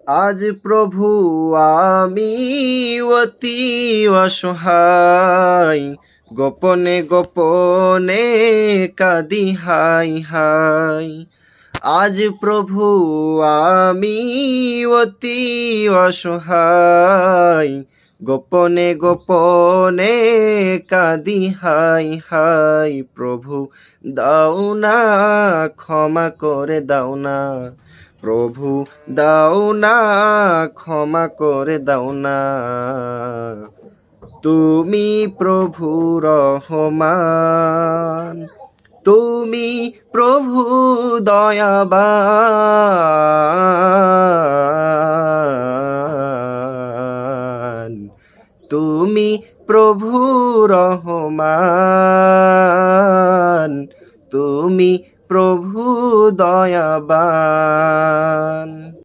আজ প্রভু আমি অতি অসহায়, গোপনে গোপনে কাঁদি হাই হাই। আজ প্রভু আমি অতি অসহায়, গোপনে গোপনে কাঁদি হাই হাই। প্রভু দাও না, ক্ষমা করে দাও না, প্রভু দাও না, ক্ষমা করে দাও না। তুমি প্রভু রহমান, তুমি প্রভু দয়াবান, তুমি প্রভু রহমান।